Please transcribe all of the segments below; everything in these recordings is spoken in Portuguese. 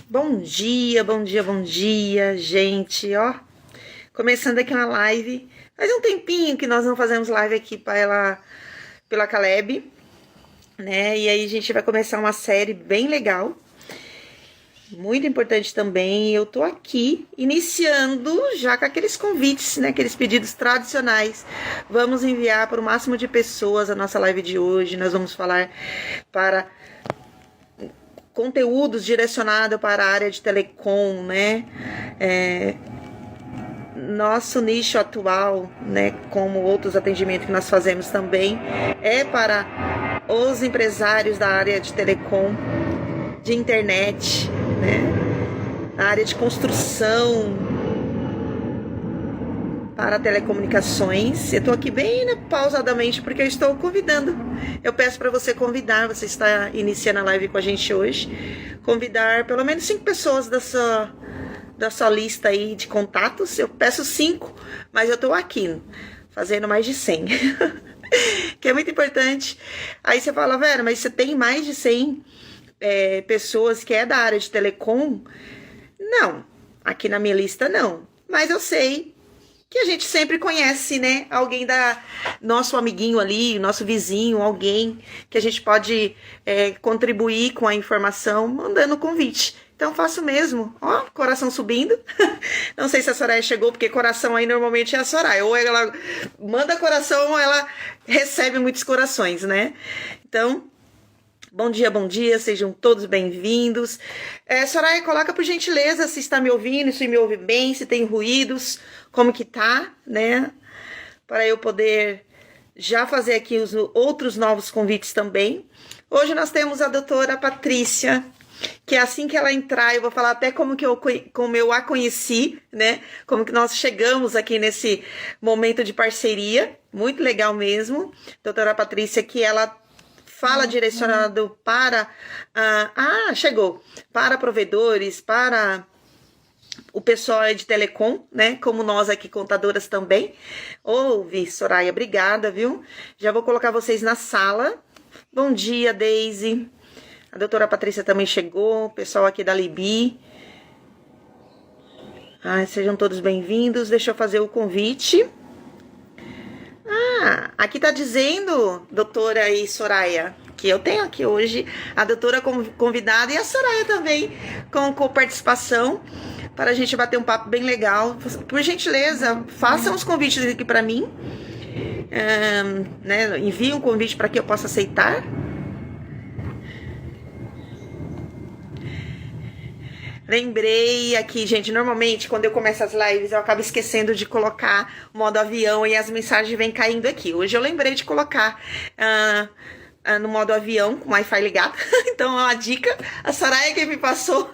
Bom dia, bom dia, bom dia, gente, ó. Começando aqui uma live. Faz um tempinho que nós não fazemos live aqui pela Caleb, né? E aí a gente vai começar uma série bem legal. Muito importante também. Eu tô aqui iniciando já com aqueles convites, né? Aqueles pedidos tradicionais. Vamos enviar para o máximo de pessoas a nossa live de hoje. Nós vamos falar para conteúdos direcionados para a área de telecom, né? Nosso nicho atual, né, como outros atendimentos que nós fazemos também, é para os empresários da área de telecom, de internet, né, na área de construção, para telecomunicações. Eu estou aqui bem, né, pausadamente, porque eu estou convidando. Eu peço para você convidar, você está iniciando a live com a gente hoje, convidar pelo menos 5 pessoas da sua lista aí de contatos. Eu peço 5, mas eu estou aqui fazendo mais de 100. Que é muito importante. Aí você fala, Vera, mas você tem mais de 100 pessoas que é da área de telecom? Não, aqui na minha lista não. Mas eu sei que a gente sempre conhece, né? Alguém nosso amiguinho ali, nosso vizinho, alguém que a gente pode contribuir com a informação, mandando convite. Então faço mesmo, ó, coração subindo. Não sei se a Soraya chegou, porque coração aí normalmente é a Soraya. Ou ela manda coração ou ela recebe muitos corações, né? Então, bom dia, sejam todos bem-vindos. Soraya, coloca por gentileza se está me ouvindo, se me ouve bem, se tem ruídos, como que tá, né? Para eu poder já fazer aqui os outros novos convites também. Hoje nós temos a doutora Patrícia, que é assim que ela entrar, eu vou falar até como eu a conheci, né? Como que nós chegamos aqui nesse momento de parceria, muito legal mesmo. Doutora Patrícia, que ela fala direcionado para... chegou! Para provedores, para o pessoal de telecom, né? Como nós aqui, contadoras também. Ouve, Soraya, obrigada, viu? Já vou colocar vocês na sala. Bom dia, Deise. A doutora Patrícia também chegou, o pessoal aqui da Libi. Sejam todos bem-vindos. Deixa eu fazer o convite. Aqui tá dizendo, doutora e Soraya, que eu tenho aqui hoje a doutora convidada e a Soraya também com participação, para a gente bater um papo bem legal. Por gentileza, façam os convites aqui para mim. Né, envie um convite para que eu possa aceitar. Lembrei aqui, gente, normalmente quando eu começo as lives eu acabo esquecendo de colocar o modo avião e as mensagens vêm caindo aqui. Hoje eu lembrei de colocar no modo avião com o Wi-Fi ligado. Então é uma dica, a Soraya que me passou,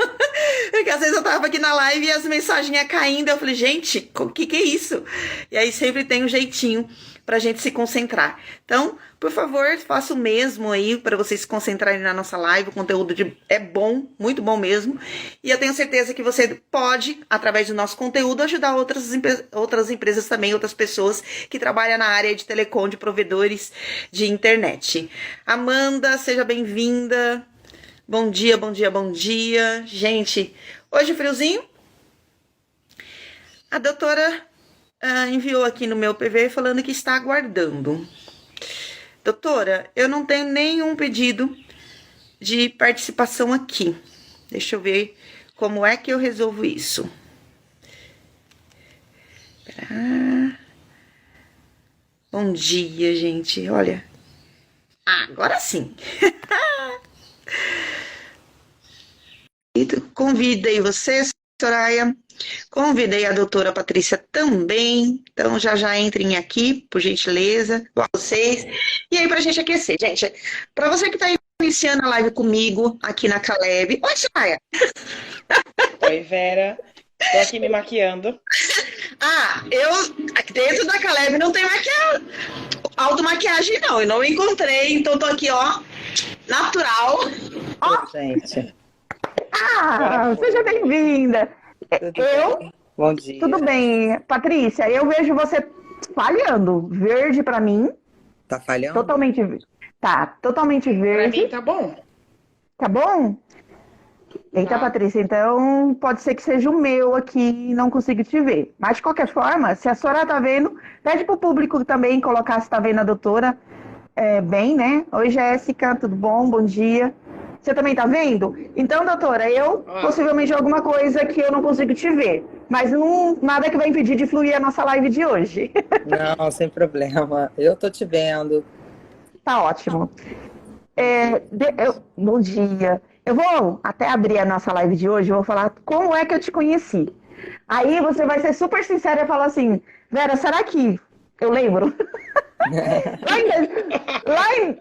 porque às vezes eu tava aqui na live e as mensagens iam caindo, eu falei, gente, o que é isso? E aí sempre tem um jeitinho pra gente se concentrar. Então, por favor, faça o mesmo aí para vocês se concentrarem na nossa live. O conteúdo é bom, muito bom mesmo. E eu tenho certeza que você pode, através do nosso conteúdo, ajudar outras empresas também, outras pessoas que trabalham na área de telecom, de provedores de internet. Amanda, seja bem-vinda. Bom dia, bom dia, bom dia. Gente, hoje friozinho. A doutora enviou aqui no meu PV falando que está aguardando. Doutora, eu não tenho nenhum pedido de participação aqui. Deixa eu ver como é que eu resolvo isso. Bom dia, gente. Olha. Agora sim. Convidei você, Soraya. Convidei a doutora Patrícia também. Então, já entrem aqui, por gentileza, vocês. E aí, pra gente aquecer. Gente, pra você que tá iniciando a live comigo aqui na Caleb. Oi, Soraya. Oi, Vera. Tô aqui me maquiando. Aqui dentro da Caleb não tem automaquiagem, não. Eu não encontrei, então tô aqui, ó, natural. Ó. Gente. Seja bem-vinda. Bom dia. Tudo bem, Patrícia, eu vejo você falhando. Verde pra mim. Tá falhando? Totalmente verde. Tá, totalmente Pra verde. mim tá bom. Tá bom? Eita, Tá. Patrícia, então pode ser que seja o meu aqui e não consigo te ver. Mas de qualquer forma, se a senhora tá vendo, pede pro público também colocar se tá vendo a doutora bem, né? Oi, Jéssica, tudo bom? Bom dia. Você também tá vendo? Então, doutora, eu possivelmente alguma coisa que eu não consigo te ver. Mas não, nada que vai impedir de fluir a nossa live de hoje. Não, sem problema. Eu tô te vendo. Tá ótimo. Bom dia. Eu vou até abrir a nossa live de hoje, eu vou falar como é que eu te conheci. Aí você vai ser super sincera e falar assim, Vera, será que eu lembro? Lá em,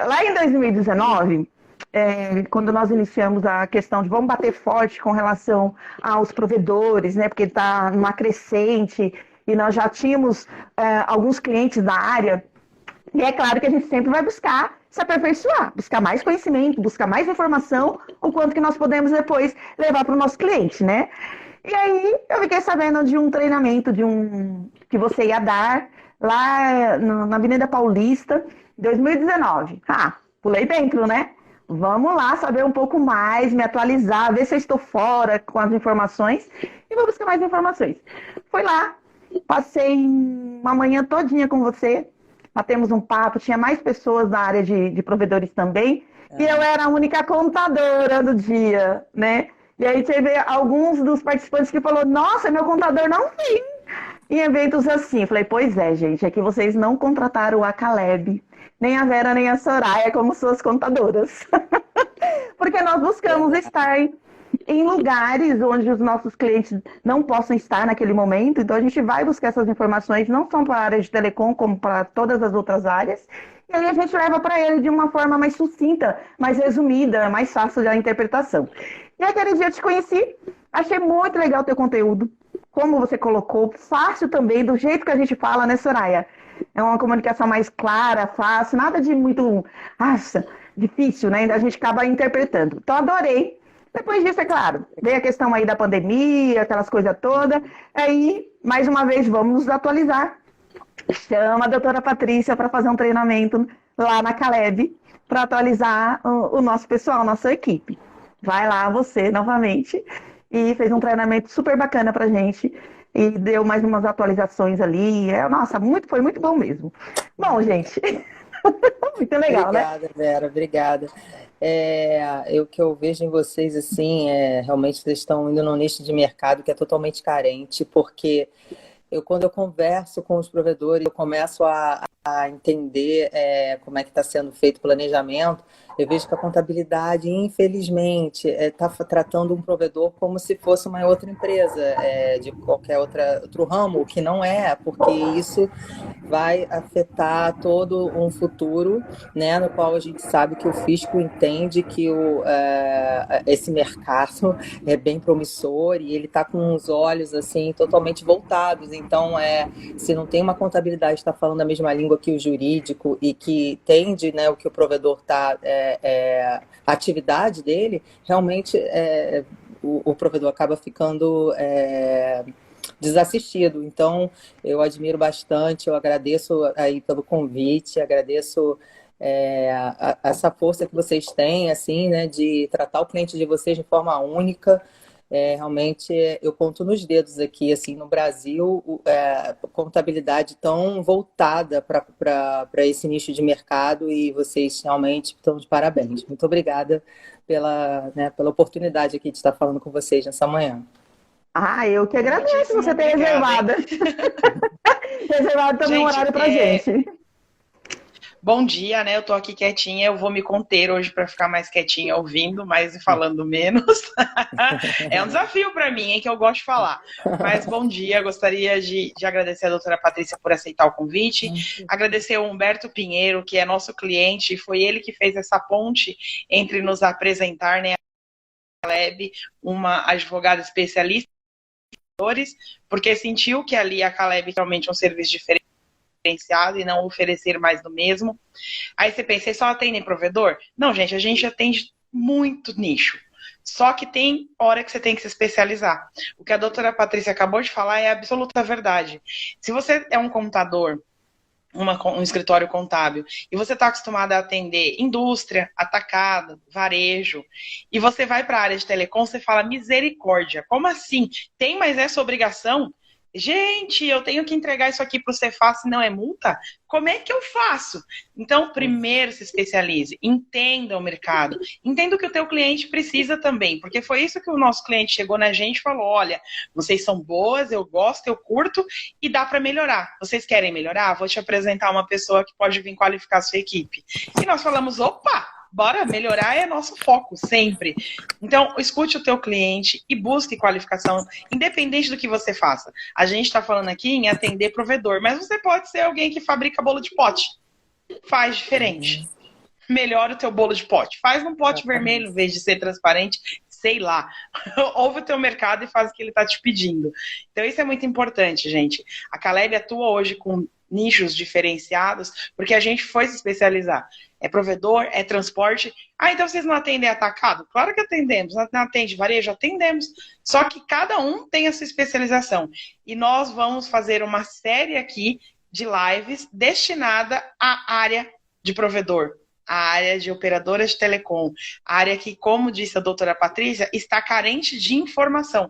lá em 2019, quando nós iniciamos a questão de vamos bater forte com relação aos provedores, né? Porque está numa crescente e nós já tínhamos alguns clientes da área. E é claro que a gente sempre vai buscar se aperfeiçoar, buscar mais conhecimento, buscar mais informação, o quanto que nós podemos depois levar para o nosso cliente, né? E aí eu fiquei sabendo de um treinamento que você ia dar lá na Avenida Paulista, em 2019. Ah, pulei dentro, né? Vamos lá saber um pouco mais, me atualizar, ver se eu estou fora com as informações e vou buscar mais informações. Fui lá, passei uma manhã todinha com você, batemos um papo, tinha mais pessoas da área de provedores também, e eu era a única contadora do dia, né? E aí teve alguns dos participantes que falou, nossa, meu contador não vem em eventos assim. Falei, pois é, gente, é que vocês não contrataram a Caleb, nem a Vera, nem a Soraya como suas contadoras. Porque nós buscamos estar em lugares onde os nossos clientes não possam estar naquele momento, então a gente vai buscar essas informações, não só para a área de telecom, como para todas as outras áreas, e aí a gente leva para ele de uma forma mais sucinta, mais resumida, mais fácil da interpretação. E aquele dia eu te conheci, achei muito legal o teu conteúdo, como você colocou, fácil também, do jeito que a gente fala, né, Soraya? É uma comunicação mais clara, fácil, nada de muito, difícil, né? A gente acaba interpretando. Então, adorei. Depois disso, é claro, veio a questão aí da pandemia, aquelas coisas todas. Aí, mais uma vez, vamos nos atualizar. Chama a doutora Patrícia para fazer um treinamento lá na Caleb, para atualizar o nosso pessoal, nossa equipe. Vai lá, você, novamente, e fez um treinamento super bacana pra gente. E deu mais umas atualizações ali. Nossa, foi muito bom mesmo. Bom, gente, muito legal, né? Obrigada, Vera, obrigada. O que eu vejo em vocês, assim, realmente vocês estão indo num nicho de mercado que é totalmente carente, porque quando eu converso com os provedores, eu começo a entender como é que está sendo feito o planejamento. Eu vejo que a contabilidade, infelizmente, está tratando um provedor como se fosse uma outra empresa, de qualquer outro ramo, que não é, porque isso vai afetar todo um futuro, né, no qual a gente sabe que o fisco entende que esse mercado é bem promissor e ele está com os olhos assim totalmente voltados. Então, se não tem uma contabilidade que está falando a mesma língua que o jurídico e que entende, né, o que o provedor está a atividade dele, realmente o provedor acaba ficando desassistido. Então, eu admiro bastante, eu agradeço aí pelo convite, agradeço essa força que vocês têm, assim, né, de tratar o cliente de vocês de forma única. Realmente, eu conto nos dedos aqui, assim, no Brasil, contabilidade tão voltada para esse nicho de mercado e vocês realmente estão de parabéns. Muito obrigada pela oportunidade aqui de estar falando com vocês nessa manhã. Eu que agradeço você ter reservado. Reservado também um horário pra gente. Bom dia, né? Eu tô aqui quietinha, eu vou me conter hoje para ficar mais quietinha ouvindo, mas falando menos. É um desafio para mim, hein, que eu gosto de falar. Mas bom dia, gostaria de agradecer a doutora Patrícia por aceitar o convite, agradecer ao Humberto Pinheiro, que é nosso cliente, foi ele que fez essa ponte entre nos apresentar, né, a Caleb, uma advogada especialista em provedores, porque sentiu que ali a Caleb realmente é um serviço diferenciado e não oferecer mais do mesmo. Aí você pensa, vocês só atendem provedor? Não, gente, a gente atende muito nicho. Só que tem hora que você tem que se especializar. O que a doutora Patrícia acabou de falar é a absoluta verdade. Se você é um contador um escritório contábil e você está acostumado a atender indústria, atacado, varejo, e você vai para a área de telecom, você fala, misericórdia, como assim? Tem mais essa obrigação? Gente, eu tenho que entregar isso aqui para o Cefaz, se não é multa? Como é que eu faço? Então, primeiro se especialize, entenda o mercado, entenda o que o teu cliente precisa também, porque foi isso que o nosso cliente chegou na gente e falou, olha, vocês são boas, eu gosto, eu curto e dá para melhorar. Vocês querem melhorar? Vou te apresentar uma pessoa que pode vir qualificar a sua equipe. E nós falamos, opa! Bora, melhorar é nosso foco, sempre. Então, escute o teu cliente e busque qualificação, independente do que você faça. A gente está falando aqui em atender provedor, mas você pode ser alguém que fabrica bolo de pote. Faz diferente. Melhora o teu bolo de pote. Faz num pote vermelho, em vez de ser transparente, sei lá. Ouve o teu mercado e faz o que ele está te pedindo. Então, isso é muito importante, gente. A Caleb atua hoje com nichos diferenciados, porque a gente foi se especializar. É provedor, é transporte. Ah, então vocês não atendem atacado? Claro que atendemos. Não atende varejo? Atendemos. Só que cada um tem a sua especialização. E nós vamos fazer uma série aqui de lives destinada à área de provedor, à área de operadora de telecom, a área que, como disse a doutora Patrícia, está carente de informação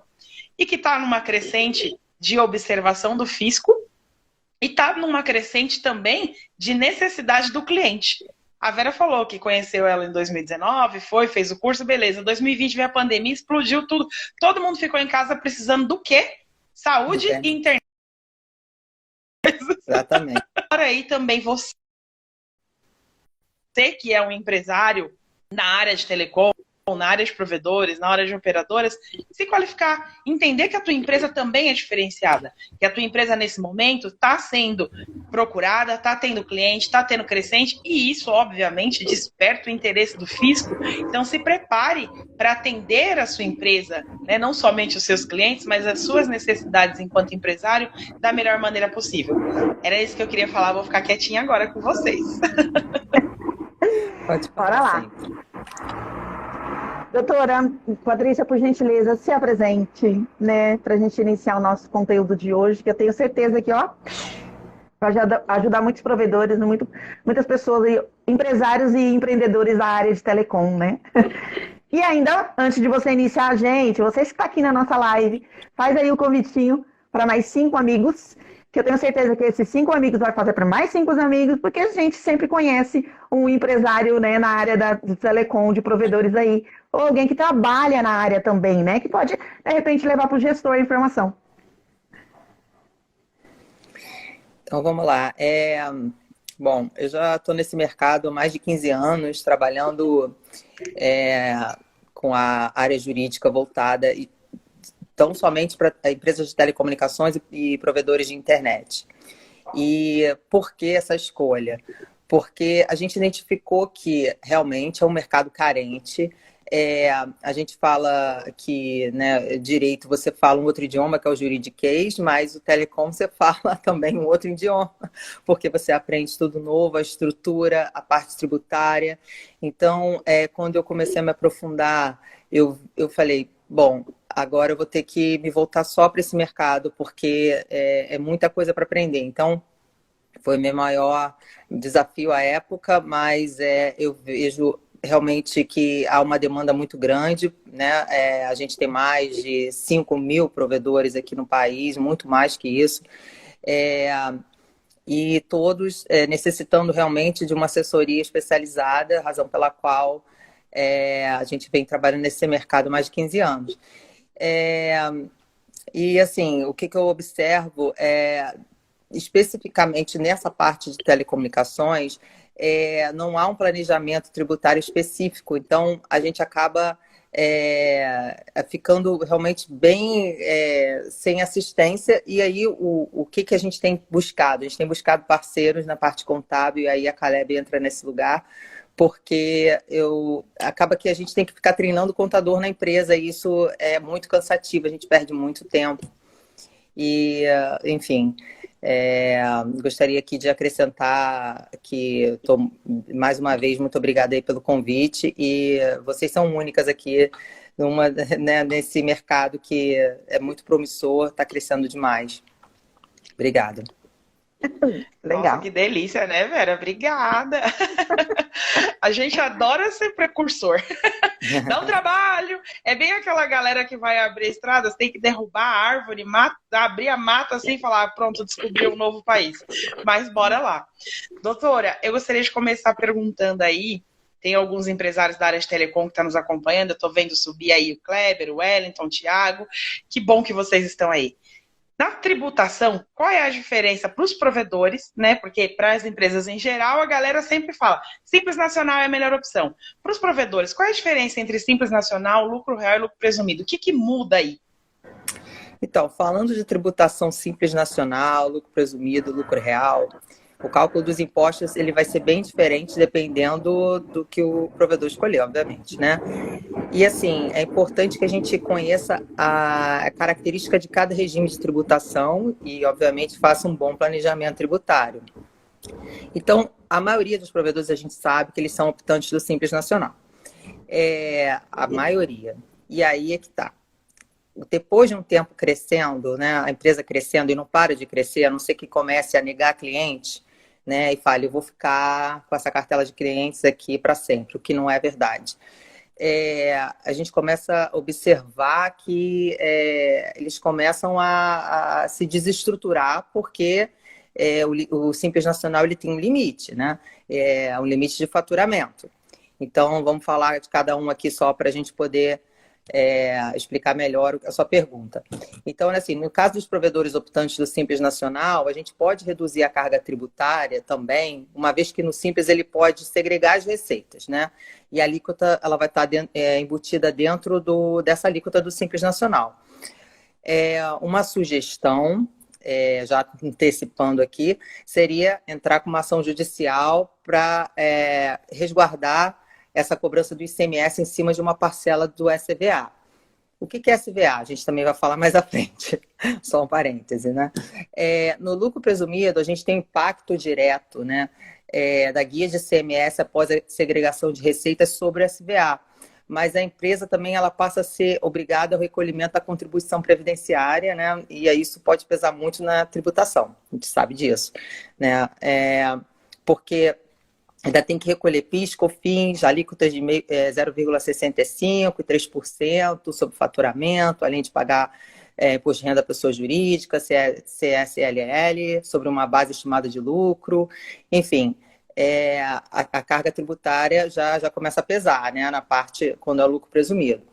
e que está numa crescente de observação do fisco e está numa crescente também de necessidade do cliente. A Vera falou que conheceu ela em 2019, fez o curso, beleza. Em 2020 veio a pandemia, explodiu tudo. Todo mundo ficou em casa precisando do quê? Saúde e internet. Exatamente. Agora aí também você que é um empresário na área de telecom, na área de provedores, na área de operadoras, se qualificar, entender que a tua empresa também é diferenciada, que a tua empresa nesse momento está sendo procurada, está tendo cliente, está tendo crescente, e isso obviamente desperta o interesse do fisco. Então se prepare para atender a sua empresa, né? Não somente os seus clientes, mas as suas necessidades enquanto empresário da melhor maneira possível. Era isso que eu queria falar, vou ficar quietinha agora com vocês. Pode Bora lá. sempre. Doutora Patrícia, por gentileza, se apresente, né, para a gente iniciar o nosso conteúdo de hoje, que eu tenho certeza que, ó, vai ajudar muitos provedores, muitas pessoas, empresários e empreendedores da área de telecom, né? E ainda, antes de você iniciar, gente, você que está aqui na nossa live, faz aí o convitinho para mais 5 amigos, que eu tenho certeza que esses 5 amigos vai fazer para mais 5 amigos, porque a gente sempre conhece um empresário, né, na área de telecom, de provedores aí, ou alguém que trabalha na área também, né, que pode, de repente, levar para o gestor a informação. Então, vamos lá. Bom, eu já estou nesse mercado há mais de 15 anos, trabalhando com a área jurídica voltada tão somente para empresas de telecomunicações e provedores de internet. E por que essa escolha? Porque a gente identificou que realmente é um mercado carente. A gente fala que, né, direito você fala um outro idioma, que é o juridiquês, mas o telecom você fala também um outro idioma, porque você aprende tudo novo, a estrutura, a parte tributária. Então, quando eu comecei a me aprofundar, eu falei, bom, agora eu vou ter que me voltar só para esse mercado, porque é muita coisa para aprender. Então, foi meu maior desafio à época, mas eu vejo realmente que há uma demanda muito grande, né? A gente tem mais de 5.000 provedores aqui no país, muito mais que isso. E todos necessitando realmente de uma assessoria especializada, razão pela qual a gente vem trabalhando nesse mercado há mais de 15 anos. E assim, o que eu observo especificamente nessa parte de telecomunicações, não há um planejamento tributário específico, então a gente acaba ficando realmente bem sem assistência. E aí o que a gente tem buscado? A gente tem buscado parceiros na parte contábil, e aí a Caleb entra nesse lugar, porque acaba que a gente tem que ficar treinando o contador na empresa, e isso é muito cansativo, a gente perde muito tempo. E, enfim, gostaria aqui de acrescentar que mais uma vez, muito obrigada aí pelo convite, e vocês são únicas aqui né, nesse mercado que é muito promissor, está crescendo demais. Obrigada. Legal. Nossa, que delícia, né, Vera? Obrigada. A gente adora ser precursor. Dá um trabalho. É bem aquela galera que vai abrir estradas, tem que derrubar a árvore, abrir a mata assim e falar, pronto, descobriu um novo país. Mas bora lá. Doutora, eu gostaria de começar perguntando aí, tem alguns empresários da área de telecom que estão nos acompanhando, eu estou vendo subir aí o Kleber, o Wellington, o Thiago. Que bom que vocês estão aí. Na tributação, qual é a diferença para os provedores, né? Porque para as empresas em geral, a galera sempre fala, Simples Nacional é a melhor opção. Para os provedores, qual é a diferença entre Simples Nacional, lucro real e lucro presumido? O que muda aí? Então, falando de tributação Simples Nacional, lucro presumido, lucro real, o cálculo dos impostos ele vai ser bem diferente dependendo do que o provedor escolher, obviamente, né? E assim, é importante que a gente conheça a característica de cada regime de tributação e, obviamente, faça um bom planejamento tributário. Então, a maioria dos provedores a gente sabe que eles são optantes do Simples Nacional. A maioria. E aí é que tá. Depois de um tempo crescendo, né, a empresa crescendo e não para de crescer, a não ser que comece a negar cliente, né, e fale, eu vou ficar com essa cartela de clientes aqui para sempre, o que não é verdade. A gente começa a observar que eles começam a se desestruturar porque o Simples Nacional ele tem um limite, né? Um limite de faturamento. Então, vamos falar de cada um aqui só para a gente poder explicar melhor a sua pergunta. Então, assim, no caso dos provedores optantes do Simples Nacional, a gente pode reduzir a carga tributária também, uma vez que no Simples ele pode segregar as receitas, né? E a alíquota ela vai estar embutida dentro dessa alíquota do Simples Nacional. Uma sugestão, já antecipando aqui, seria entrar com uma ação judicial para resguardar essa cobrança do ICMS em cima de uma parcela do SVA. O que é SVA? A gente também vai falar mais à frente, só um parêntese, né? No lucro presumido, a gente tem impacto direto, né, da guia de ICMS após a segregação de receitas sobre o SVA, mas a empresa também ela passa a ser obrigada ao recolhimento da contribuição previdenciária, né, e aí isso pode pesar muito na tributação, a gente sabe disso, né, porque ainda tem que recolher PIS, COFINS, alíquotas de 0,65% e 3% sobre faturamento, além de pagar imposto de renda à pessoa jurídica, CSLL, sobre uma base estimada de lucro, enfim, a carga tributária já começa a pesar, né, na parte quando é o lucro presumido.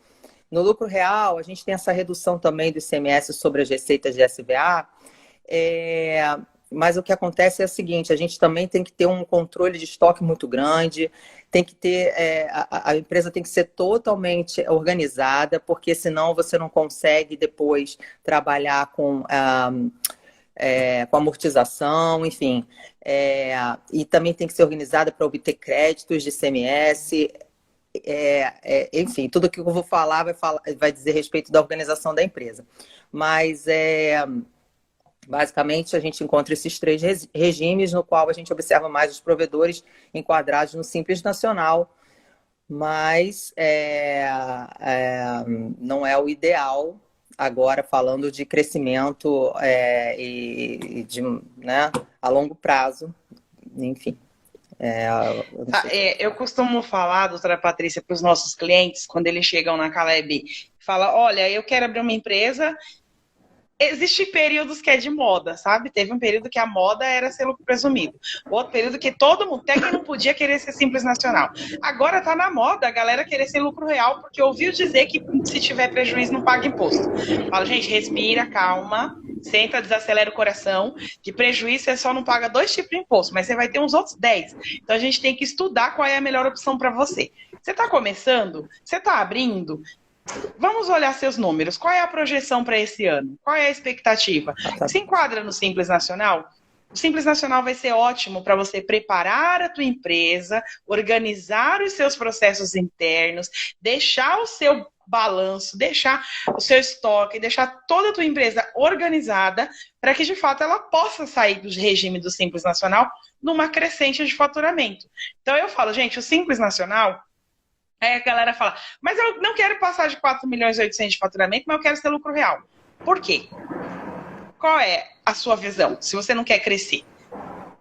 No lucro real, a gente tem essa redução também do ICMS sobre as receitas de SVA, mas o que acontece é o seguinte, a gente também tem que ter um controle de estoque muito grande, tem que ter, a empresa tem que ser totalmente organizada, porque senão você não consegue depois trabalhar com amortização, enfim. E também tem que ser organizada para obter créditos de ICMS, enfim, tudo que eu vou falar vai dizer respeito da organização da empresa. Mas basicamente, a gente encontra esses três regimes, no qual a gente observa mais os provedores enquadrados no Simples Nacional, mas não é o ideal, agora falando de crescimento e de, né, a longo prazo, enfim. Eu costumo falar, doutora Patrícia, para os nossos clientes, quando eles chegam na Caleb, fala, olha, eu quero abrir uma empresa. Existem períodos que é de moda, sabe? Teve um período que a moda era ser lucro presumido. Outro período que todo mundo, até quem não podia querer ser Simples Nacional. Agora tá na moda a galera querer ser lucro real, porque ouviu dizer que se tiver prejuízo não paga imposto. Fala, gente, respira, calma, senta, desacelera o coração, que prejuízo você só não paga 2 tipos de imposto, mas você vai ter uns outros 10. Então a gente tem que estudar qual é a melhor opção para você. Você tá começando? Você tá abrindo? Vamos olhar seus números. Qual é a projeção para esse ano? Qual é a expectativa? Se enquadra no Simples Nacional? O Simples Nacional vai ser ótimo para você preparar a tua empresa, organizar os seus processos internos, deixar o seu balanço, deixar o seu estoque, deixar toda a tua empresa organizada para que, de fato, ela possa sair do regime do Simples Nacional numa crescente de faturamento. Então, eu falo, gente, o Simples Nacional... Aí a galera fala, mas eu não quero passar de 4 milhões e 800 de faturamento, mas eu quero ser lucro real. Por quê? Qual é a sua visão, se você não quer crescer?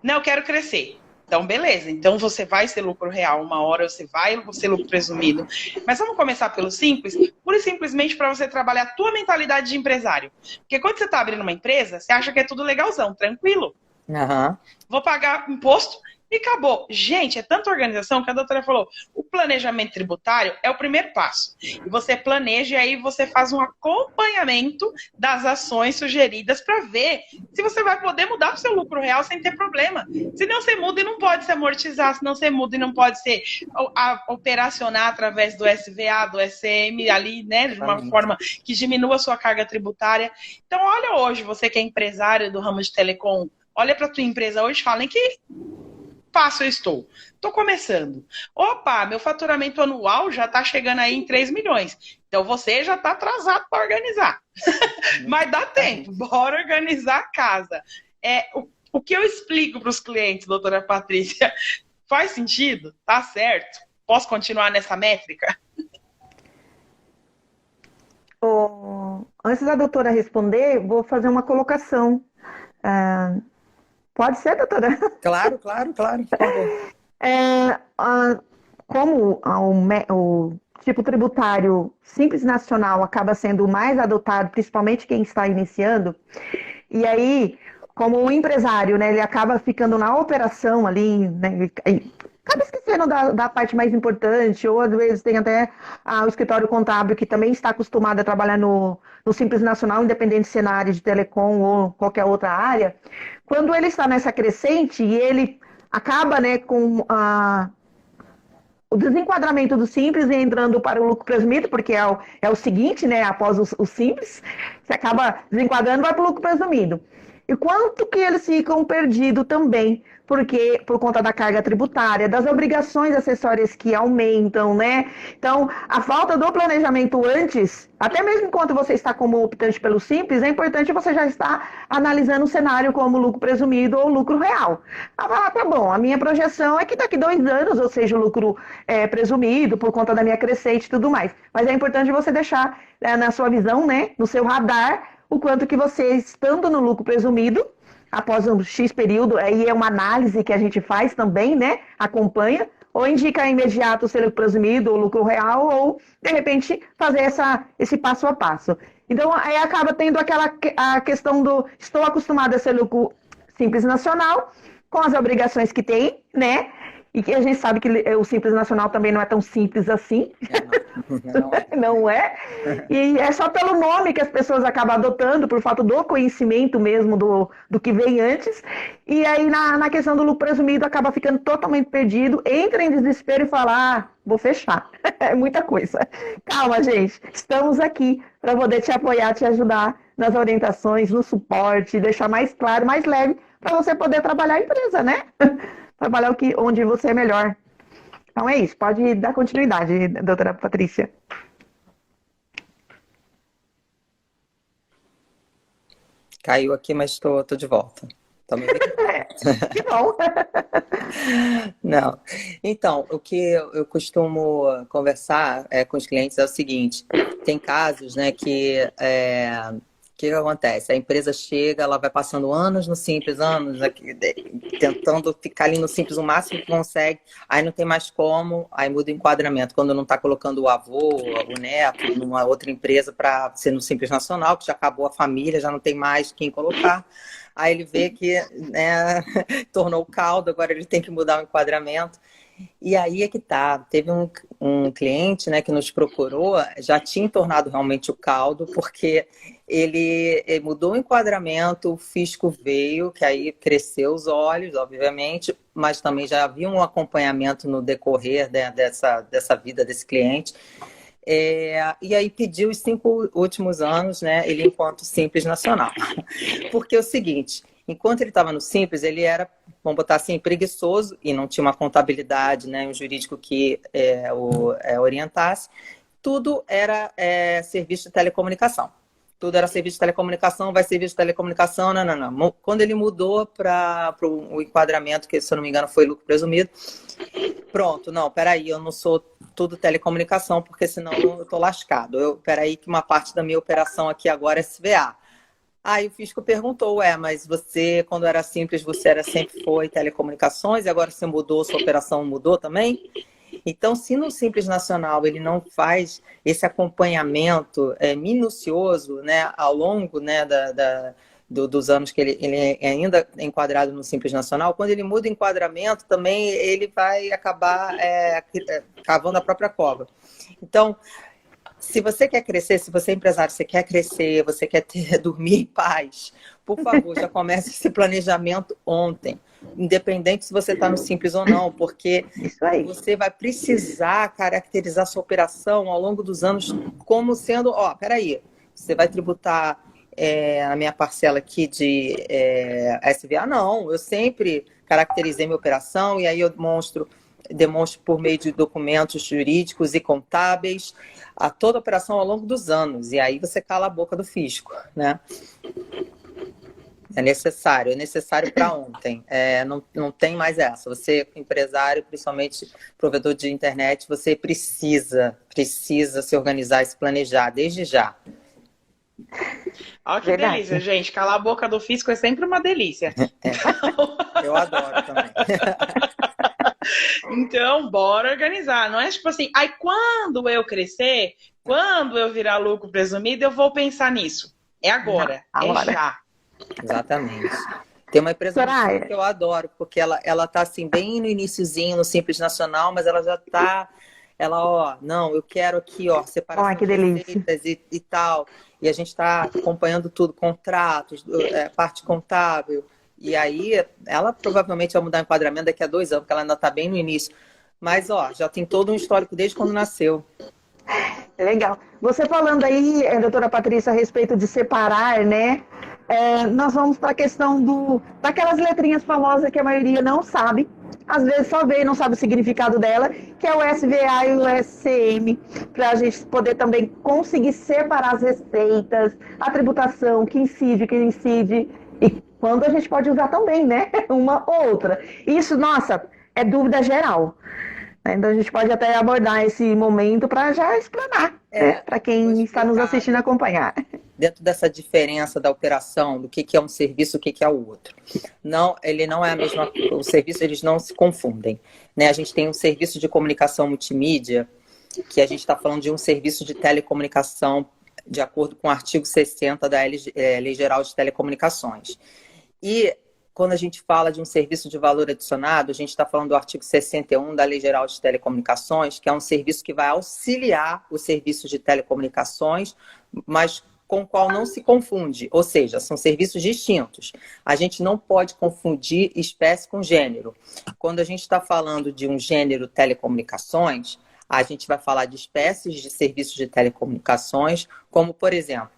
Não, eu quero crescer. Então, beleza. Então, você vai ser lucro real uma hora, você vai ser lucro presumido. Mas vamos começar pelo simples, pura e simplesmente para você trabalhar a tua mentalidade de empresário. Porque quando você está abrindo uma empresa, você acha que é tudo legalzão, tranquilo. Aham. Vou pagar imposto e acabou. Gente, é tanta organização que a doutora falou, o planejamento tributário é o primeiro passo. E você planeja e aí você faz um acompanhamento das ações sugeridas para ver se você vai poder mudar o seu lucro real sem ter problema. Se não você muda e não pode se amortizar, se não você muda e não pode ser operacionar através do SVA, do SM ali, né, de uma forma que diminua a sua carga tributária. Então, olha hoje, você que é empresário do ramo de telecom, olha para a tua empresa hoje e fala em que passo eu estou? Estou começando. Opa, meu faturamento anual já está chegando aí em 3 milhões. Então você já está atrasado para organizar. Mas dá tempo, bora organizar a casa. O que eu explico para os clientes, doutora Patrícia, faz sentido? Tá certo? Posso continuar nessa métrica? Antes da doutora responder, vou fazer uma colocação. Pode ser, doutora? Claro, claro, claro. Por favor. Como o tipo tributário simples nacional acaba sendo o mais adotado, principalmente quem está iniciando, e aí, como o empresário, né, ele acaba ficando na operação ali, né, acaba esquecendo da parte mais importante, ou às vezes tem até o escritório contábil que também está acostumado a trabalhar no Simples Nacional, independente se na área de telecom ou qualquer outra área. Quando ele está nessa crescente e ele acaba, né, com o desenquadramento do Simples e entrando para o lucro presumido, porque é o seguinte, né, após o Simples, você acaba desenquadrando e vai para o lucro presumido. E quanto que eles ficam perdidos também, porque por conta da carga tributária, das obrigações acessórias que aumentam, né? Então, a falta do planejamento antes, até mesmo enquanto você está como optante pelo Simples, é importante você já estar analisando o cenário como lucro presumido ou lucro real. Tá bom, a minha projeção é que daqui 2 anos, ou seja, o lucro presumido por conta da minha crescente e tudo mais. Mas é importante você deixar na sua visão, né, no seu radar, o quanto que você, estando no lucro presumido, após um X período, aí é uma análise que a gente faz também, né? Acompanha, ou indica imediato se lucro presumido ou lucro real, ou, de repente, fazer esse passo a passo. Então, aí acaba tendo a questão do estou acostumado a ser lucro simples nacional, com as obrigações que tem, né? E que a gente sabe que o Simples Nacional também não é tão simples assim. Não é. E é só pelo nome que as pessoas acabam adotando, por falta do conhecimento mesmo do que vem antes. E aí, na questão do lucro presumido, acaba ficando totalmente perdido, entra em desespero e fala, vou fechar. É muita coisa. Calma, gente. Estamos aqui para poder te apoiar, te ajudar nas orientações, no suporte, deixar mais claro, mais leve, para você poder trabalhar a empresa, né? Trabalhar onde você é melhor. Então é isso, pode dar continuidade, doutora Patrícia. Caiu aqui, mas estou de volta. Tá me ouvindo? Que bom. Não. Então, o que eu costumo conversar com os clientes é o seguinte: tem casos, né, que o que acontece? A empresa chega, ela vai passando anos no Simples, anos aqui, tentando ficar ali no Simples o máximo que consegue, aí não tem mais como, aí muda o enquadramento, quando não está colocando o avô, o neto, numa outra empresa para ser no Simples Nacional, que já acabou a família, já não tem mais quem colocar. Aí ele vê que, né, tornou o caldo, agora ele tem que mudar o enquadramento. E aí é que tá. Teve um cliente, né, que nos procurou, já tinha tornado realmente o caldo, porque ele mudou o enquadramento, o fisco veio, que aí cresceu os olhos, obviamente, mas também já havia um acompanhamento no decorrer dessa vida desse cliente. E aí pediu os 5 últimos anos, né, ele enquanto Simples Nacional. Porque é o seguinte, enquanto ele estava no Simples, ele era, vamos botar assim, preguiçoso e não tinha uma contabilidade, né, um jurídico que orientasse. Tudo era serviço de telecomunicação. Tudo era serviço de telecomunicação, vai serviço de telecomunicação, não. Quando ele mudou para o enquadramento, que se eu não me engano foi lucro presumido, pronto, não, peraí, eu não sou tudo telecomunicação, porque senão eu tô lascado. Peraí que uma parte da minha operação aqui agora é SVA. Aí o fisco perguntou, mas você, quando era simples, sempre foi telecomunicações e agora você mudou, sua operação mudou também? Então, se no Simples Nacional ele não faz esse acompanhamento minucioso, né, ao longo, né, dos anos que ele ainda é enquadrado no Simples Nacional, quando ele muda o enquadramento, também ele vai acabar cavando a própria cova. Então, se você quer crescer, se você é empresário, você quer crescer, você quer dormir em paz, por favor, já comece esse planejamento ontem. Independente se você está no Simples ou não, porque você vai precisar caracterizar sua operação ao longo dos anos como sendo, peraí, você vai tributar a minha parcela aqui de SVA? Não, eu sempre caracterizei minha operação e aí eu demonstro por meio de documentos jurídicos e contábeis a toda a operação ao longo dos anos. E aí você cala a boca do fisco, né? É necessário para ontem. Não tem mais essa. Você, empresário, principalmente provedor de internet, você precisa se organizar e se planejar desde já. Olha que delícia, gente. Calar a boca do fisco é sempre uma delícia. Eu adoro também. Então, bora organizar. Não é tipo assim, quando eu crescer, quando eu virar lucro presumido, eu vou pensar nisso. É agora, já. Exatamente. Tem uma empresa que eu adoro, porque ela tá assim, bem no iniciozinho, no Simples Nacional, mas ela já tá, não, eu quero aqui, separação que delícia. de receitas e tal. E a gente está acompanhando tudo, contratos, parte contábil. E aí, ela provavelmente vai mudar o enquadramento daqui a 2 anos, porque ela ainda está bem no início. Mas, já tem todo um histórico desde quando nasceu. Legal. Você falando aí, doutora Patrícia, a respeito de separar, né? Nós vamos para a questão daquelas letrinhas famosas que a maioria não sabe. Às vezes só vê e não sabe o significado dela, que é o SVA e o SCM, para a gente poder também conseguir separar as receitas, a tributação, que incide, e quando a gente pode usar também, né? Uma ou outra. Isso, nossa, é dúvida geral. Então a gente pode até abordar esse momento para já explanar, para quem está nos assistindo acompanhar. Dentro dessa diferença da operação, do que é um serviço, o que é o outro. Não, ele não é a mesma. O serviço, eles não se confundem. Né? A gente tem um serviço de comunicação multimídia, que a gente está falando de um serviço de telecomunicação, de acordo com o artigo 60 da Lei Geral de Telecomunicações. E quando a gente fala de um serviço de valor adicionado, a gente está falando do artigo 61 da Lei Geral de Telecomunicações, que é um serviço que vai auxiliar o serviço de telecomunicações, mas com o qual não se confunde, ou seja, são serviços distintos. A gente não pode confundir espécie com gênero. Quando a gente está falando de um gênero telecomunicações, a gente vai falar de espécies de serviços de telecomunicações, como, por exemplo,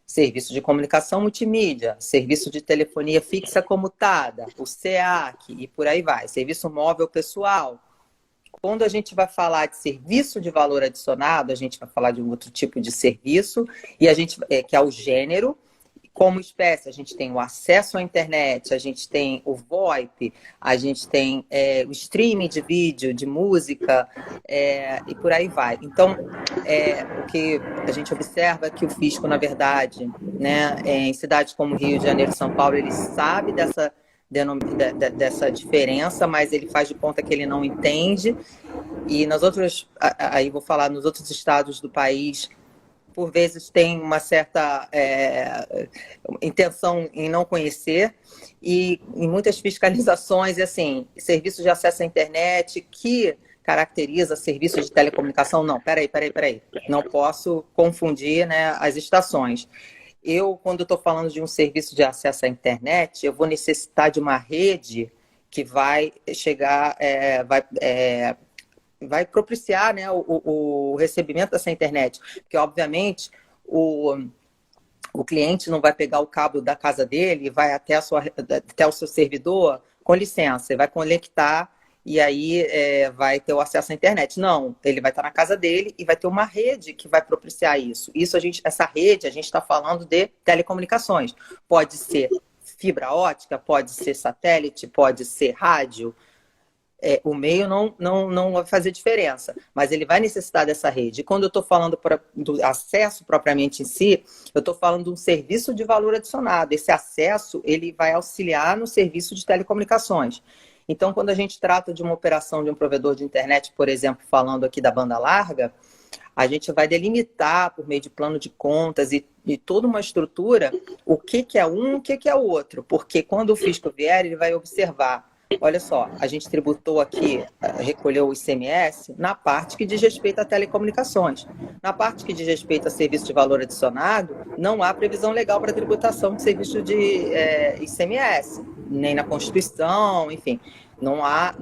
serviço de comunicação multimídia, serviço de telefonia fixa comutada, o SEAC e por aí vai, serviço móvel pessoal. Quando a gente vai falar de serviço de valor adicionado, a gente vai falar de um outro tipo de serviço, e a gente, que é o gênero. Como espécie, a gente tem o acesso à internet, a gente tem o VoIP, a gente tem o streaming de vídeo, de música, e por aí vai. Então, o que a gente observa é que o fisco, na verdade, né, em cidades como Rio de Janeiro e São Paulo, ele sabe dessa diferença, mas ele faz de conta que ele não entende. E nas outras, aí vou falar, nos outros estados do país, por vezes tem uma certa intenção em não conhecer, e em muitas fiscalizações, assim, serviços de acesso à internet que caracteriza serviço de telecomunicação, não, peraí, não posso confundir, né, as estações. Quando estou falando de um serviço de acesso à internet, eu vou necessitar de uma rede que vai chegar, vai propiciar, né, o recebimento dessa internet. Porque, obviamente, o cliente não vai pegar o cabo da casa dele e vai até o seu servidor, com licença, ele vai conectar e aí vai ter o acesso à internet. Não, ele vai estar na casa dele e vai ter uma rede que vai propiciar isso. Essa rede, a gente está falando de telecomunicações. Pode ser fibra ótica, pode ser satélite, pode ser rádio, o meio não vai fazer diferença, mas ele vai necessitar dessa rede. E quando eu estou falando do acesso propriamente em si, eu estou falando de um serviço de valor adicionado. Esse acesso, ele vai auxiliar no serviço de telecomunicações. Então, quando a gente trata de uma operação de um provedor de internet, por exemplo, falando aqui da banda larga, a gente vai delimitar por meio de plano de contas e toda uma estrutura o que é um, o que é o outro. Porque quando o fisco vier, ele vai observar. Olha só, a gente tributou aqui, recolheu o ICMS na parte que diz respeito a telecomunicações. Na parte que diz respeito a serviço de valor adicionado, não há previsão legal para tributação de serviço de ICMS, nem na Constituição, enfim, não há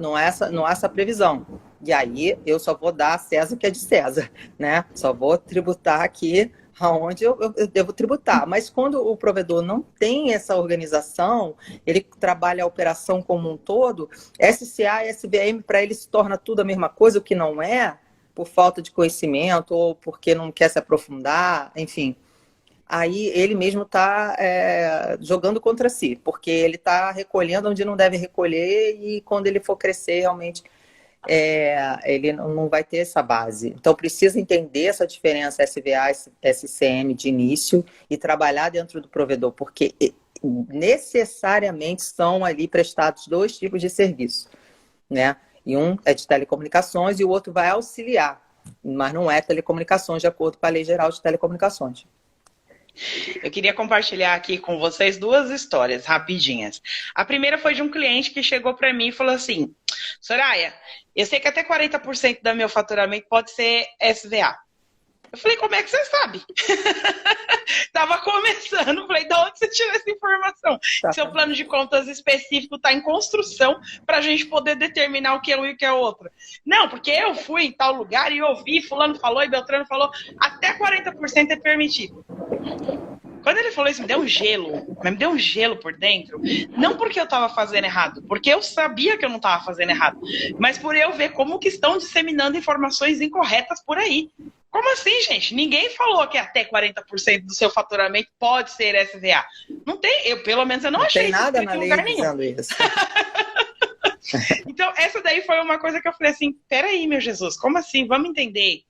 essa previsão. E aí eu só vou dar a César o que é de César, né? Só vou tributar aqui aonde eu devo tributar. Mas quando o provedor não tem essa organização, ele trabalha a operação como um todo, SCA e SVM para ele se torna tudo a mesma coisa, o que não é, por falta de conhecimento ou porque não quer se aprofundar, enfim. Aí ele mesmo está jogando contra si, porque ele está recolhendo onde não deve recolher e quando ele for crescer realmente ele não vai ter essa base. Então, precisa entender essa diferença SVA e SCM de início e trabalhar dentro do provedor, porque necessariamente são ali prestados dois tipos de serviço, né? E um é de telecomunicações e o outro vai auxiliar, mas não é telecomunicações de acordo com a Lei Geral de Telecomunicações. Eu queria compartilhar aqui com vocês duas histórias rapidinhas. A primeira foi de um cliente que chegou para mim e falou assim: Soraya, eu sei que até 40% do meu faturamento pode ser SVA. Eu falei, como é que você sabe? Tava começando, falei, de onde você tirou essa informação? Seu plano de contas específico está em construção para a gente poder determinar o que é um e o que é outro. Não, porque eu fui em tal lugar e ouvi, fulano falou e Beltrano falou, até 40% é permitido. Quando ele falou isso, me deu um gelo, mas me deu um gelo por dentro. Não porque eu estava fazendo errado, porque eu sabia que eu não estava fazendo errado, mas por eu ver como que estão disseminando informações incorretas por aí. Como assim, gente? Ninguém falou que até 40% do seu faturamento pode ser SVA. Não tem, pelo menos eu não achei isso escrito em lugar nenhum. Dizendo isso. Então, essa daí foi uma coisa que eu falei assim, peraí, meu Jesus, como assim? Vamos entender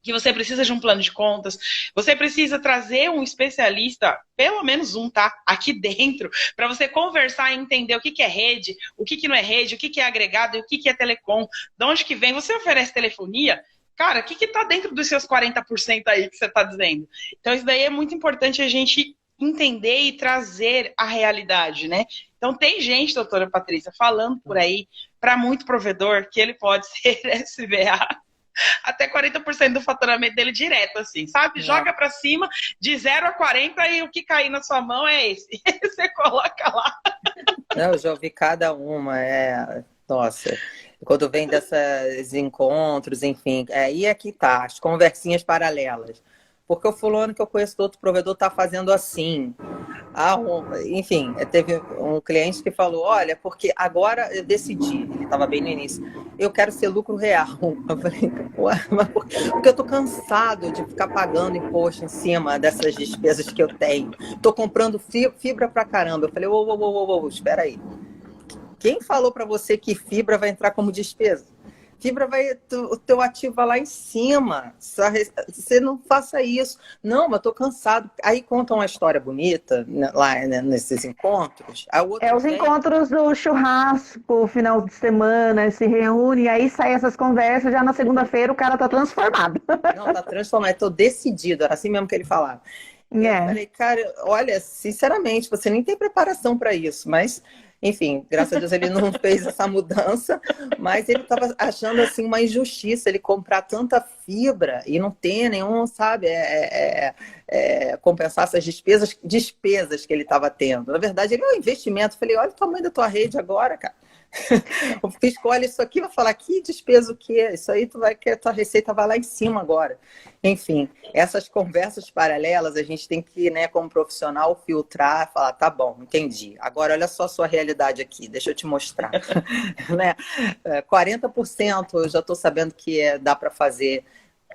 que você precisa de um plano de contas, você precisa trazer um especialista, pelo menos um, tá? Aqui dentro, para você conversar e entender o que é rede, o que não é rede, o que é agregado e o que é telecom, de onde que vem. Você oferece telefonia? Cara, o que está dentro dos seus 40% aí que você está dizendo? Então, isso daí é muito importante a gente entender e trazer a realidade, né? Então, tem gente, doutora Patrícia, falando por aí, para muito provedor, que ele pode ser SVA até 40% do faturamento dele direto, assim, sabe? Joga para cima, de 0 a 40, e o que cair na sua mão é esse. Você coloca lá. Não, eu já ouvi cada uma, nossa... Quando vem desses encontros, enfim, aí é que tá, as conversinhas paralelas. Porque o fulano que eu conheço do outro provedor tá fazendo assim. Enfim, teve um cliente que falou, olha, porque agora eu decidi, ele estava bem no início, eu quero ser lucro real. Eu falei, ué, mas porque eu tô cansado de ficar pagando imposto em cima dessas despesas que eu tenho. Tô comprando fibra pra caramba. Eu falei, espera aí. Quem falou para você que fibra vai entrar como despesa? Fibra o teu ativo vai lá em cima. Você não faça isso. Não, mas tô cansado. Aí conta uma história bonita lá nesses encontros. Os encontros do churrasco, final de semana, se reúne, aí sai essas conversas, já na segunda-feira o cara tá transformado. Não, tá transformado. Tô decidido. Era assim mesmo que ele falava. Eu falei, cara, olha, sinceramente, você nem tem preparação para isso, mas... Enfim, graças a Deus ele não fez essa mudança, mas ele estava achando assim uma injustiça ele comprar tanta fibra e não ter nenhum, sabe, compensar essas despesas que ele estava tendo. Na verdade, ele é um investimento. Eu falei, olha o tamanho da tua rede agora, cara. O fisco olha isso aqui, vai falar, que despesa o que é? Isso aí que a tua receita vai lá em cima agora. Enfim, essas conversas paralelas a gente tem que, né, como profissional, filtrar, falar, tá bom, entendi. Agora olha só a sua realidade aqui, deixa eu te mostrar. Né? 40% eu já estou sabendo que dá para fazer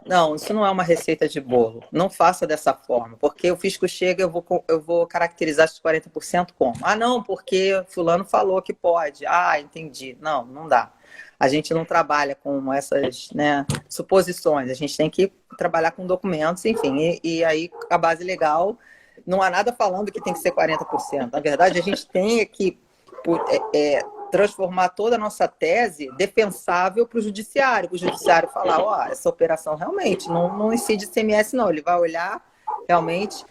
Não, isso não é uma receita de bolo. Não faça dessa forma, porque o fisco chega, eu vou caracterizar esses 40% como? Ah, não, porque fulano falou que pode. Ah, entendi. Não, não dá. A gente não trabalha com essas, né, suposições. A gente tem que trabalhar com documentos, enfim. E aí, a base legal, não há nada falando que tem que ser 40%. Na verdade, a gente tem que transformar toda a nossa tese defensável para o judiciário falar, ó, essa operação realmente não incide ICMS, não. Ele vai olhar realmente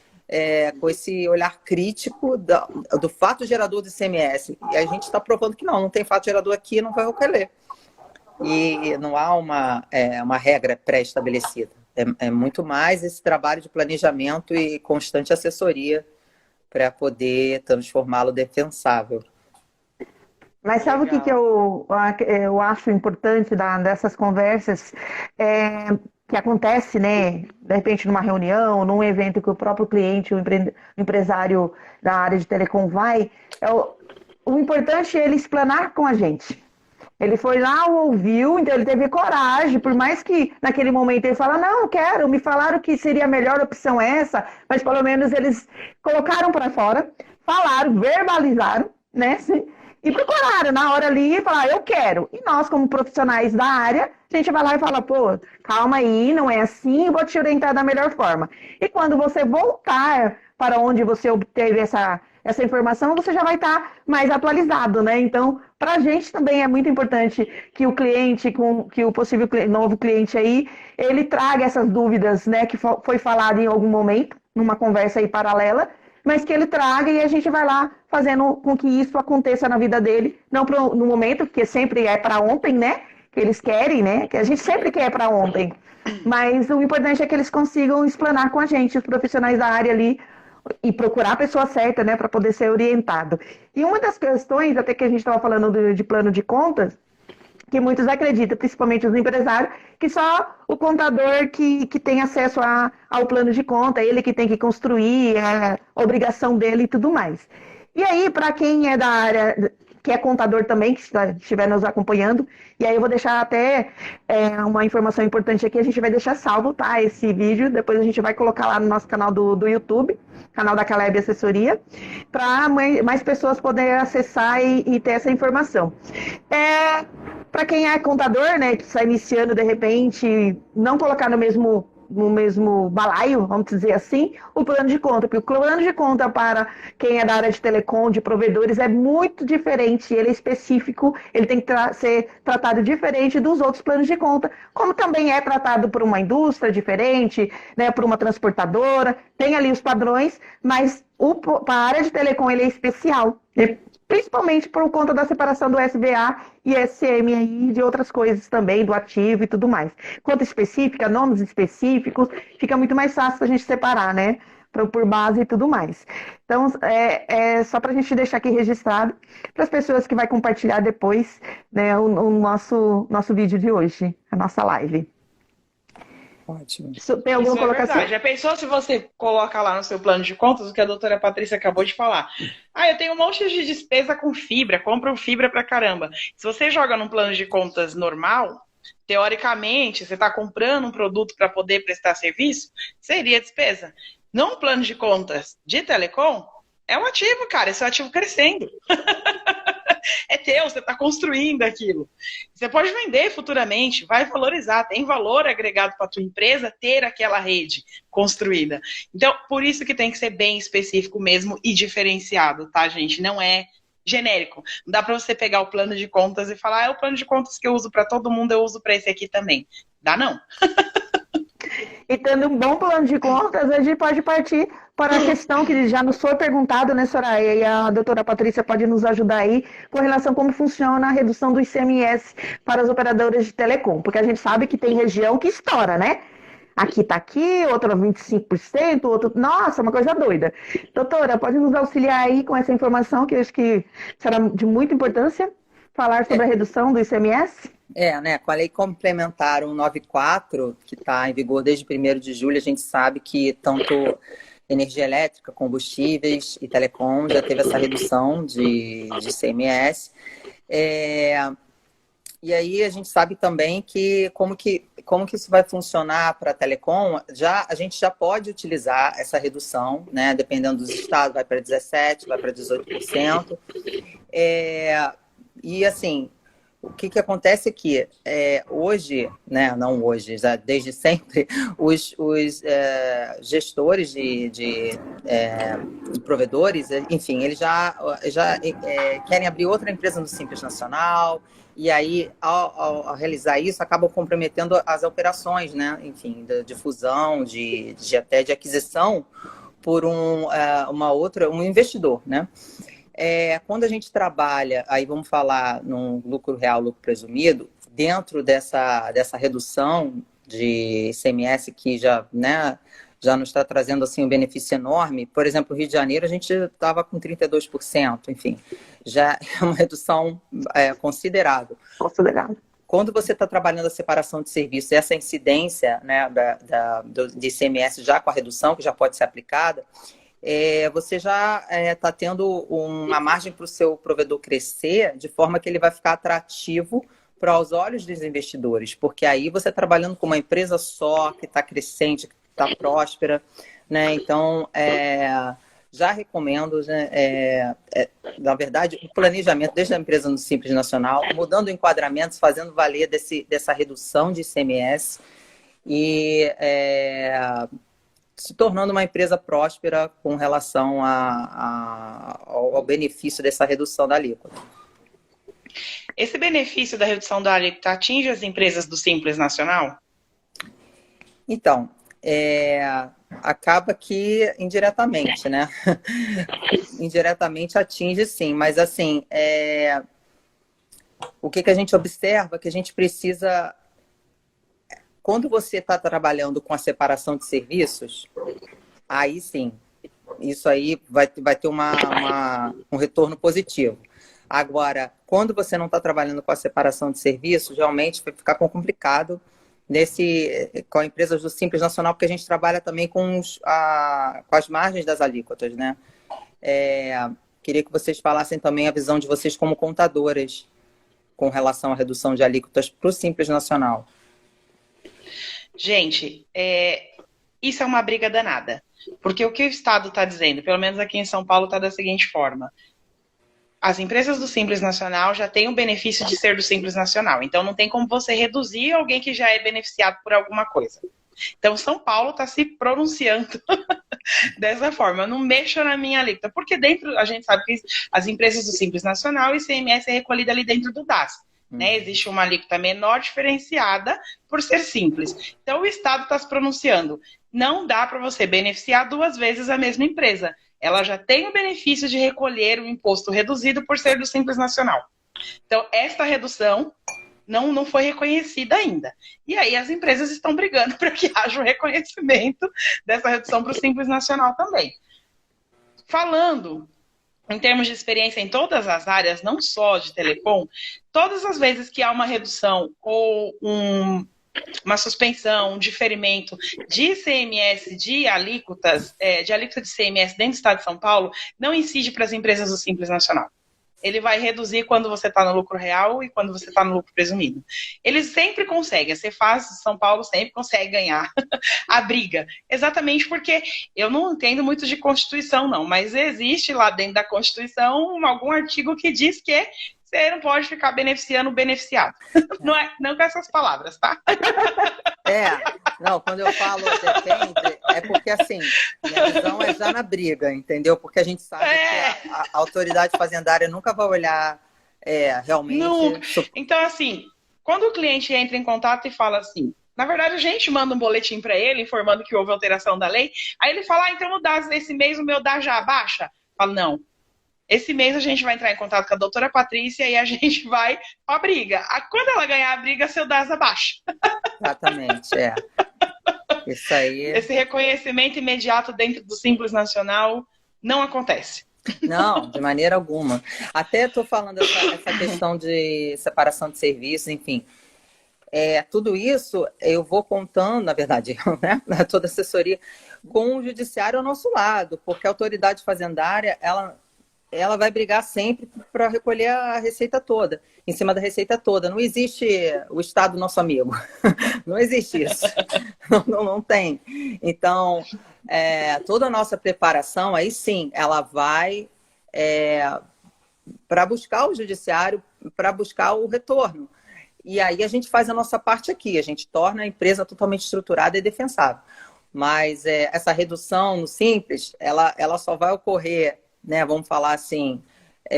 com esse olhar crítico do fato gerador do ICMS. E a gente está provando que não tem fato gerador aqui, não vai recolher. E não há uma regra pré-estabelecida. É muito mais esse trabalho de planejamento e constante assessoria para poder transformá-lo defensável. Mas sabe o que eu acho importante dessas conversas? Que acontece, né? De repente, numa reunião, num evento que o próprio cliente, o empresário da área de telecom vai, o importante é ele explanar com a gente. Ele foi lá, ouviu, então ele teve coragem, por mais que naquele momento ele fala, não, quero, me falaram que seria a melhor opção essa, mas pelo menos eles colocaram para fora, falaram, verbalizaram, né? E procuraram na hora ali e falaram, eu quero. E nós, como profissionais da área, a gente vai lá e fala, pô, calma aí, não é assim, vou te orientar da melhor forma. E quando você voltar para onde você obteve essa informação, você já vai estar mais atualizado, né? Então, para a gente também é muito importante que o cliente, que o possível novo cliente aí, ele traga essas dúvidas, né, que foi falado em algum momento, numa conversa aí paralela, mas que ele traga e a gente vai lá fazendo com que isso aconteça na vida dele, não no momento, porque sempre é para ontem, né? Que eles querem, né? Que a gente sempre quer para ontem. Mas o importante é que eles consigam explanar com a gente, os profissionais da área ali, e procurar a pessoa certa, né? Para poder ser orientado. E uma das questões, até que a gente estava falando de plano de contas, que muitos acreditam, principalmente os empresários, que só o contador que tem acesso ao plano de conta, ele que tem que construir, a obrigação dele e tudo mais. E aí, para quem é da área, que é contador também, que estiver nos acompanhando, e aí eu vou deixar até uma informação importante aqui, a gente vai deixar salvo, tá, esse vídeo, depois a gente vai colocar lá no nosso canal do YouTube, canal da Caleb Assessoria, para mais pessoas poderem acessar e ter essa informação. Para quem é contador, né, que está iniciando de repente, não colocar no mesmo balaio, vamos dizer assim, o plano de conta, porque o plano de conta para quem é da área de telecom, de provedores, é muito diferente, ele é específico, ele tem que ser tratado diferente dos outros planos de conta, como também é tratado por uma indústria diferente, né, por uma transportadora, tem ali os padrões, mas para a área de telecom ele é especial, né? Principalmente por conta da separação do SVA e SM aí, de outras coisas também, do ativo e tudo mais. Conta específica, nomes específicos, fica muito mais fácil a gente separar, né? Por base e tudo mais. Então, só para a gente deixar aqui registrado para as pessoas que vai compartilhar depois, né, o nosso vídeo de hoje, a nossa live. Ótimo. Tem alguma colocação? Verdade. Já pensou se você coloca lá no seu plano de contas o que a doutora Patrícia acabou de falar? Eu tenho um monte de despesa com fibra, compro fibra pra caramba. Se você joga num plano de contas normal, teoricamente, você está comprando um produto para poder prestar serviço, seria despesa. Num plano de contas de telecom, é um ativo, cara, esse é um ativo crescendo. É teu, você está construindo aquilo. Você pode vender futuramente, vai valorizar, tem valor agregado para a tua empresa ter aquela rede construída. Então, por isso que tem que ser bem específico mesmo e diferenciado, tá, gente? Não é genérico. Não dá para você pegar o plano de contas e falar, é o plano de contas que eu uso para todo mundo, eu uso para esse aqui também. Dá não. E tendo um bom plano de contas, a gente pode partir para a questão que já nos foi perguntado, né, Soraya? E a doutora Patrícia pode nos ajudar aí com relação a como funciona a redução do ICMS para as operadoras de telecom. Porque a gente sabe que tem região que estoura, né? Aqui tá aqui, outro 25%, outro... Nossa, uma coisa doida. Doutora, pode nos auxiliar aí com essa informação, que eu acho que será de muita importância, falar sobre a redução do ICMS? Né? Com a lei complementar 194, que está em vigor desde 1º de julho, a gente sabe que tanto energia elétrica, combustíveis e telecom já teve essa redução de ICMS. E aí a gente sabe também que como que isso vai funcionar para a telecom, a gente já pode utilizar essa redução, né? Dependendo dos estados, vai para 17%, vai para 18%. E assim, o que acontece aqui? Hoje, né? Não hoje, já desde sempre, os gestores de provedores, enfim, eles já querem abrir outra empresa no Simples Nacional. E aí, ao realizar isso, acabam comprometendo as operações, né? Enfim, de fusão, até de aquisição por um investidor, né? Quando a gente trabalha, aí vamos falar num lucro real, lucro presumido, dentro dessa redução de ICMS que já nos está trazendo assim, um benefício enorme. Por exemplo, no Rio de Janeiro, a gente estava com 32%, enfim, já é uma redução considerável. Considerável. Quando você está trabalhando a separação de serviços, essa incidência, né, de ICMS já com a redução, que já pode ser aplicada, você já está tendo uma margem para o seu provedor crescer, de forma que ele vai ficar atrativo para os olhos dos investidores, porque aí você trabalhando com uma empresa só, que está crescente, que está próspera, né? Então, já recomendo, né, na verdade, o planejamento desde a empresa no Simples Nacional, mudando enquadramentos, fazendo valer dessa redução de ICMS e se tornando uma empresa próspera com relação ao benefício dessa redução da alíquota. Esse benefício da redução da alíquota atinge as empresas do Simples Nacional? Então, acaba que indiretamente, né? Indiretamente atinge sim, mas assim, o que a gente observa é que a gente precisa, quando você está trabalhando com a separação de serviços, aí sim, isso aí vai ter um retorno positivo. Agora, quando você não está trabalhando com a separação de serviços, realmente vai ficar complicado com empresas do Simples Nacional, porque a gente trabalha também com as margens das alíquotas, né? Queria que vocês falassem também a visão de vocês como contadoras com relação à redução de alíquotas para o Simples Nacional. Gente, isso é uma briga danada, porque o que o Estado está dizendo, pelo menos aqui em São Paulo, está da seguinte forma: as empresas do Simples Nacional já têm o benefício de ser do Simples Nacional, então não tem como você reduzir alguém que já é beneficiado por alguma coisa. Então, São Paulo está se pronunciando dessa forma: não mexa na minha alíquota, porque dentro, a gente sabe que as empresas do Simples Nacional, o ICMS é recolhido ali dentro do DAS. Né? Existe uma alíquota menor diferenciada por ser simples. Então, o Estado está se pronunciando: não dá para você beneficiar duas vezes a mesma empresa. Ela já tem o benefício de recolher o imposto reduzido por ser do Simples Nacional. Então, esta redução não foi reconhecida ainda. E aí as empresas estão brigando para que haja o reconhecimento dessa redução para o Simples Nacional também. Falando em termos de experiência em todas as áreas, não só de telecom, todas as vezes que há uma redução ou uma suspensão, um diferimento de ICMS, de alíquota de ICMS dentro do Estado de São Paulo, não incide para as empresas do Simples Nacional. Ele vai reduzir quando você está no lucro real e quando você está no lucro presumido. Eles sempre conseguem, a Cefaz de São Paulo sempre consegue ganhar a briga. Exatamente porque eu não entendo muito de Constituição, não, mas existe lá dentro da Constituição algum artigo que diz que você não pode ficar beneficiando o beneficiado. Não com essas palavras, tá? Não, quando eu falo depende, é porque assim, minha visão é já na briga, entendeu? Porque a gente sabe que a autoridade fazendária nunca vai olhar realmente... Não. Então, assim, quando o cliente entra em contato e fala assim, na verdade a gente manda um boletim para ele informando que houve alteração da lei, aí ele fala, então esse mês o meu DAS já abaixa? Fala, não. Esse mês a gente vai entrar em contato com a doutora Patrícia e a gente vai pra briga. Quando ela ganhar a briga, seu DAS abaixa. Exatamente, Isso aí. Esse reconhecimento imediato dentro do Simples Nacional não acontece. Não, de maneira alguma. Até estou falando essa questão de separação de serviços, enfim. Tudo isso eu vou contando, na verdade, né, toda a assessoria, com o judiciário ao nosso lado, porque a autoridade fazendária, ela ela vai brigar sempre para recolher a receita toda, em cima da receita toda. Não existe o Estado nosso amigo. Não existe isso. Não tem. Então, toda a nossa preparação, aí sim, ela vai para buscar o judiciário, para buscar o retorno. E aí a gente faz a nossa parte aqui, a gente torna a empresa totalmente estruturada e defensável. Mas essa redução no Simples, ela só vai ocorrer, né, vamos falar assim,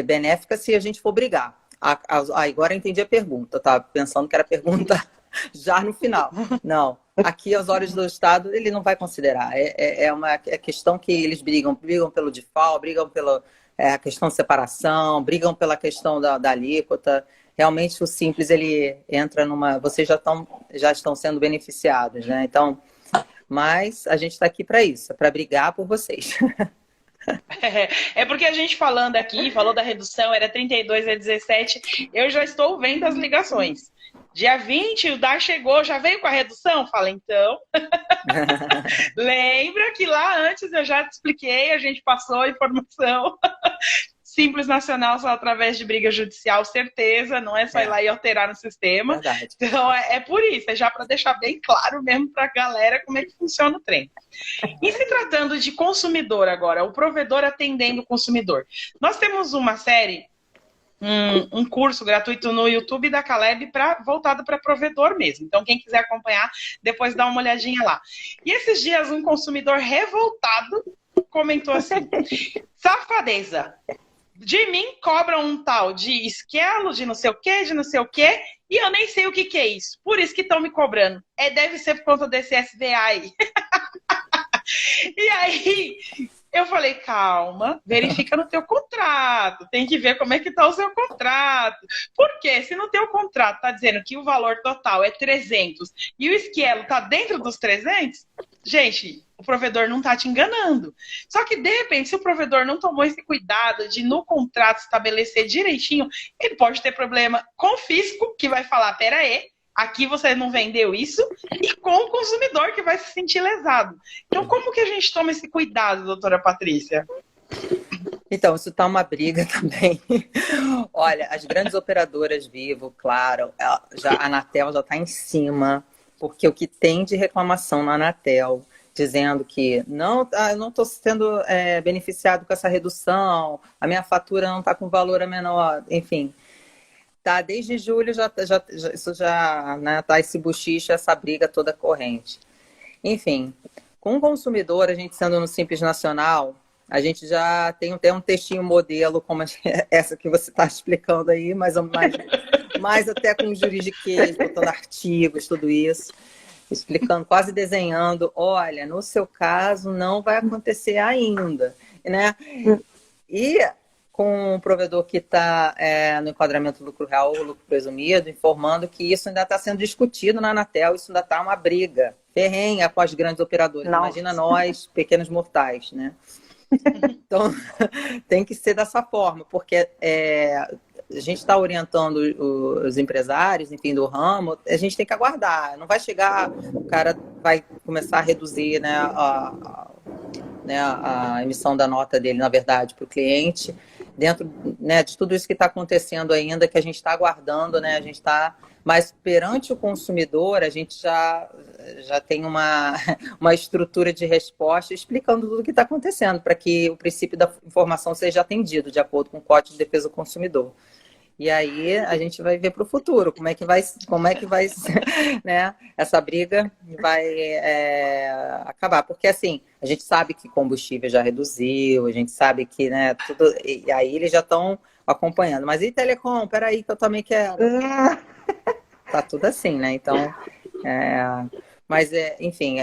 benéfica se a gente for brigar. Agora eu entendi a pergunta, tá? Pensando que era pergunta já no final. Não, aqui aos olhos do Estado ele não vai considerar. É uma questão que eles brigam pelo default, brigam pela questão de separação, brigam pela questão da alíquota. Realmente o Simples, ele entra numa... Vocês já estão sendo beneficiados, né? Então, mas a gente está aqui para isso, para brigar por vocês. Porque a gente falando aqui, falou da redução, era 32, é 17, eu já estou vendo as ligações. Dia 20, o DAR chegou, já veio com a redução? Fala, então. Lembra que lá antes eu já te expliquei, a gente passou a informação. Simples Nacional só através de briga judicial, certeza, não é só ir lá e alterar no sistema. Verdade. Então é por isso, é já para deixar bem claro mesmo para a galera como é que funciona o trem. E se tratando de consumidor agora, o provedor atendendo o consumidor. Nós temos uma série, um curso gratuito no YouTube da Caleb voltado para provedor mesmo. Então quem quiser acompanhar, depois dá uma olhadinha lá. E esses dias um consumidor revoltado comentou assim, safadeza. De mim cobram um tal de esquelo, de não sei o quê, e eu nem sei o que é isso. Por isso que estão me cobrando. Deve ser por conta desse SVA aí. E aí, eu falei, calma, verifica no teu contrato. Tem que ver como é que está o seu contrato. Por quê? Se no teu contrato está dizendo que o valor total é 300 e o esquelo está dentro dos 300, gente, o provedor não está te enganando. Só que, de repente, se o provedor não tomou esse cuidado de, no contrato, estabelecer direitinho, ele pode ter problema com o fisco, que vai falar, peraí, aqui você não vendeu isso, e com o consumidor, que vai se sentir lesado. Então, como que a gente toma esse cuidado, doutora Patrícia? Então, isso está uma briga também. Olha, as grandes operadoras Vivo, claro, a Anatel já está em cima, porque o que tem de reclamação na Anatel, dizendo que não, eu não estou sendo beneficiado com essa redução, a minha fatura não está com valor menor, enfim. Tá, desde julho isso já né, tá esse buchicho, essa briga toda corrente. Enfim, com o consumidor, a gente sendo no Simples Nacional, a gente já tem até um textinho modelo, como essa que você está explicando aí, mais até com juridiquês, botando artigos, tudo isso, explicando, quase desenhando, olha, no seu caso não vai acontecer ainda, né? E com um provedor que está no enquadramento do lucro real ou lucro presumido, informando que isso ainda está sendo discutido na Anatel, isso ainda está uma briga ferrenha com as grandes operadoras. Nossa. Imagina nós, pequenos mortais, né? Então, tem que ser dessa forma, porque a gente está orientando os empresários, enfim, do ramo, a gente tem que aguardar. Não vai chegar, o cara vai começar a reduzir, né, a emissão da nota dele, na verdade, para o cliente, dentro, né, de tudo isso que está acontecendo ainda, que a gente está aguardando, né, a gente está... Mas perante o consumidor, a gente já tem uma estrutura de resposta explicando tudo o que está acontecendo, para que o princípio da informação seja atendido, de acordo com o Código de Defesa do Consumidor. E aí a gente vai ver para o futuro como é que vai né, essa briga vai acabar. Porque assim, a gente sabe que combustível já reduziu, a gente sabe que, né, tudo. E aí eles já estão acompanhando. Mas e telecom? Peraí, que eu também quero. Tá tudo assim, né? Então, mas, enfim,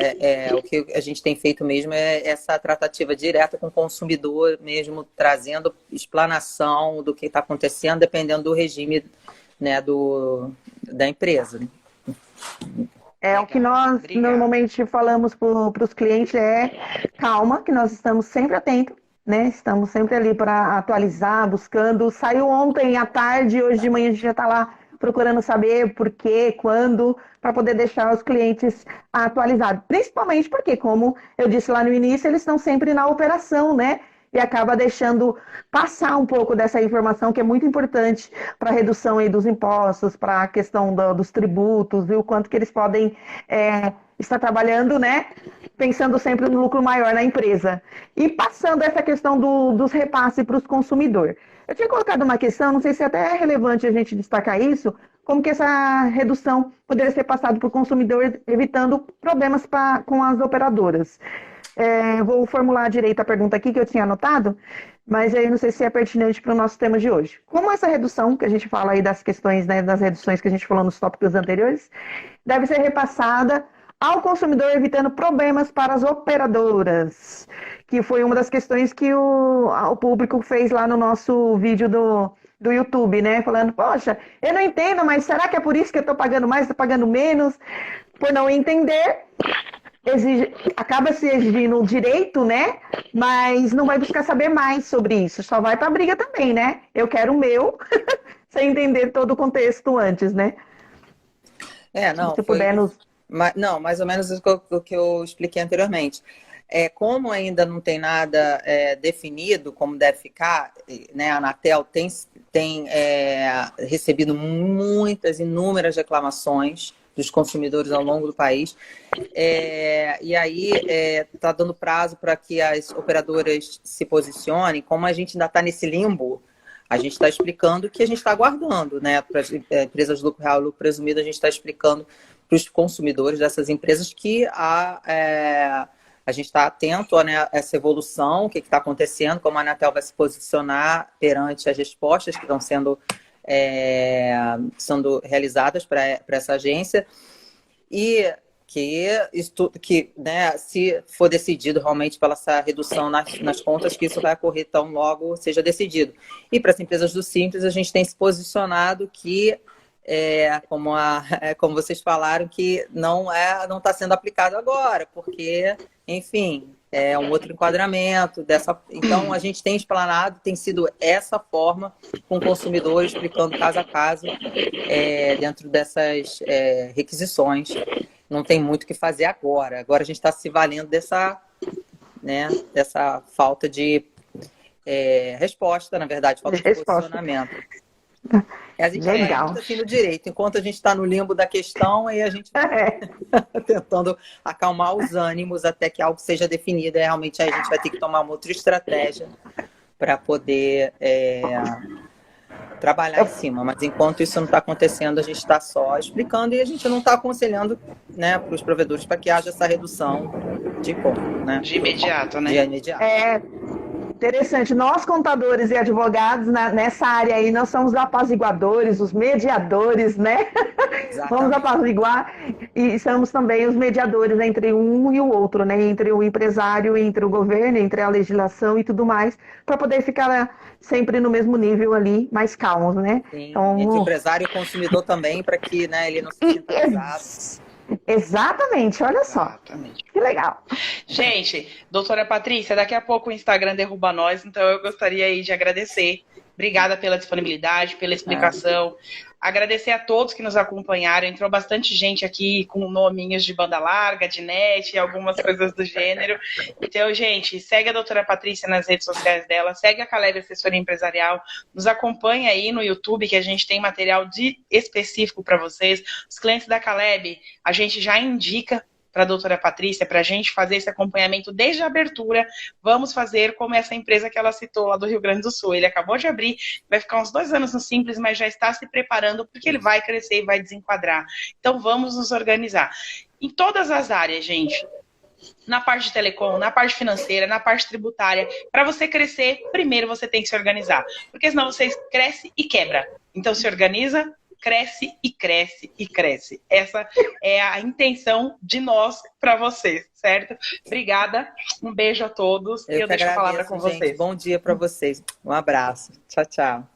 o que a gente tem feito mesmo é essa tratativa direta com o consumidor mesmo, trazendo explanação do que está acontecendo, dependendo do regime, né, da empresa. O que nós normalmente falamos para os clientes calma, que nós estamos sempre atentos, né? Estamos sempre ali para atualizar, buscando. Saiu ontem à tarde, hoje de manhã a gente já está lá procurando saber por quê, quando, para poder deixar os clientes atualizados. Principalmente porque, como eu disse lá no início, eles estão sempre na operação, né? e acaba deixando passar um pouco dessa informação que é muito importante para a redução aí dos impostos, para a questão dos tributos e o quanto que eles podem estar trabalhando, né, pensando sempre no lucro maior na empresa. E passando essa questão dos repasses para os consumidores. Eu tinha colocado uma questão, não sei se até é relevante a gente destacar isso, como que essa redução poderia ser passada para o consumidor, evitando problemas com as operadoras. Vou formular direito a pergunta aqui que eu tinha anotado, mas eu não sei se é pertinente para o nosso tema de hoje. Como essa redução, que a gente fala aí das questões, né, das reduções que a gente falou nos tópicos anteriores, deve ser repassada ao consumidor, evitando problemas para as operadoras, que foi uma das questões que o público fez lá no nosso vídeo do YouTube, né? Falando, poxa, eu não entendo, mas será que é por isso que eu estou pagando mais, estou pagando menos? Por não entender, acaba se exigindo o direito, né? Mas não vai buscar saber mais sobre isso, só vai para a briga também, né? Eu quero o meu, sem entender todo o contexto antes, né? Não, se puder nos... Não, mais ou menos o que eu expliquei anteriormente. Como ainda não tem nada definido como deve ficar, né, a Anatel tem recebido inúmeras reclamações dos consumidores ao longo do país, e aí está dando prazo para que as operadoras se posicionem. Como a gente ainda está nesse limbo, a gente está explicando que a gente está aguardando, né, para as empresas de lucro real e lucro presumido, a gente está explicando para os consumidores dessas empresas que a gente está atento a, né, essa evolução, o que está acontecendo, como a Anatel vai se posicionar perante as respostas que estão sendo realizadas para essa agência, e que né, se for decidido realmente pela essa redução nas contas, que isso vai ocorrer tão logo seja decidido. E para as empresas do Simples, a gente tem se posicionado que como vocês falaram, que não está sendo aplicado agora, porque, enfim, é um outro enquadramento dessa. Então, a gente tem explanado, tem sido essa forma, com o consumidor, explicando caso a caso, dentro dessas requisições. Não tem muito o que fazer agora. Agora a gente está se valendo dessa falta de resposta, na verdade, falta de posicionamento. A gente Legal. Ainda assim no direito. Enquanto a gente está no limbo da questão, aí a gente vai tentando acalmar os ânimos até que algo seja definido. E realmente aí a gente vai ter que tomar uma outra estratégia para poder trabalhar em cima. Mas enquanto isso não está acontecendo, a gente está só explicando e a gente não está aconselhando, né, para os provedores para que haja essa redução de compra, né? De imediato, né? De imediato. Interessante. Nós, contadores e advogados, nessa área aí, nós somos os apaziguadores, os mediadores, né? Exatamente. Vamos apaziguar e somos também os mediadores entre um e o outro, né? Entre o empresário, entre o governo, entre a legislação e tudo mais, para poder ficar sempre no mesmo nível ali, mais calmos, né? Sim, então, entre o empresário e o consumidor também, para que, né, ele não se sinta pesado. Exatamente, olha só. Exatamente. Que legal. Gente, doutora Patrícia, daqui a pouco o Instagram derruba nós, então eu gostaria aí de agradecer. Obrigada pela disponibilidade, pela explicação. Agradecer a todos que nos acompanharam. Entrou bastante gente aqui com nominhos de banda larga, de net, algumas coisas do gênero. Então, gente, segue a doutora Patrícia nas redes sociais dela, segue a Caleb Assessoria Empresarial, nos acompanha aí no YouTube, que a gente tem material específico para vocês. Os clientes da Caleb, a gente já indica para a doutora Patrícia, para a gente fazer esse acompanhamento desde a abertura. Vamos fazer como essa empresa que ela citou lá do Rio Grande do Sul. Ele acabou de abrir, vai ficar uns 2 anos no Simples, mas já está se preparando porque ele vai crescer e vai desenquadrar. Então vamos nos organizar. Em todas as áreas, gente. Na parte de telecom, na parte financeira, na parte tributária. Para você crescer, primeiro você tem que se organizar. Porque senão você cresce e quebra. Então se organiza, cresce e cresce e cresce. Essa é a intenção de nós para vocês, certo? Obrigada, um beijo a todos e eu deixo a palavra com vocês. Bom dia para vocês. Um abraço. Tchau, tchau.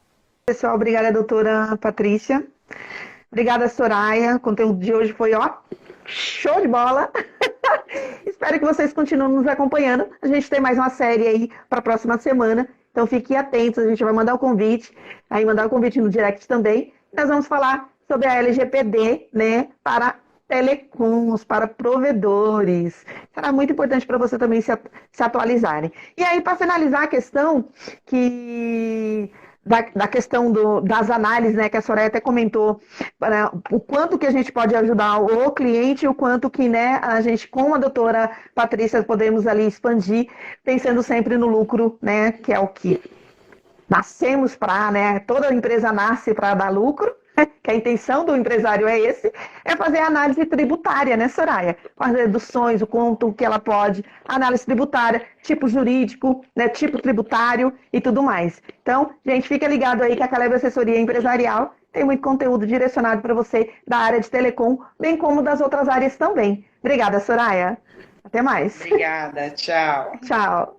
Pessoal, obrigada, doutora Patrícia. Obrigada, Soraya. O conteúdo de hoje foi, show de bola. Espero que vocês continuem nos acompanhando. A gente tem mais uma série aí para a próxima semana. Então fiquem atentos, a gente vai mandar o convite. Aí mandar o convite no direct também. Nós vamos falar sobre a LGPD, né, para telecoms, para provedores. Será muito importante para você também se atualizarem. E aí, para finalizar a questão da questão das análises, né, que a Soraya até comentou, o quanto que a gente pode ajudar o cliente e o quanto que, né, a gente, com a doutora Patrícia, podemos ali expandir, pensando sempre no lucro, né, que é o que nascemos para, né, toda empresa nasce para dar lucro, que a intenção do empresário é fazer a análise tributária, né, Soraya? Fazer deduções, o quanto que ela pode, análise tributária, tipo jurídico, né, tipo tributário e tudo mais. Então, gente, fica ligado aí que a Caleb Assessoria Empresarial tem muito conteúdo direcionado para você da área de telecom, bem como das outras áreas também. Obrigada, Soraya. Até mais. Obrigada, tchau. Tchau.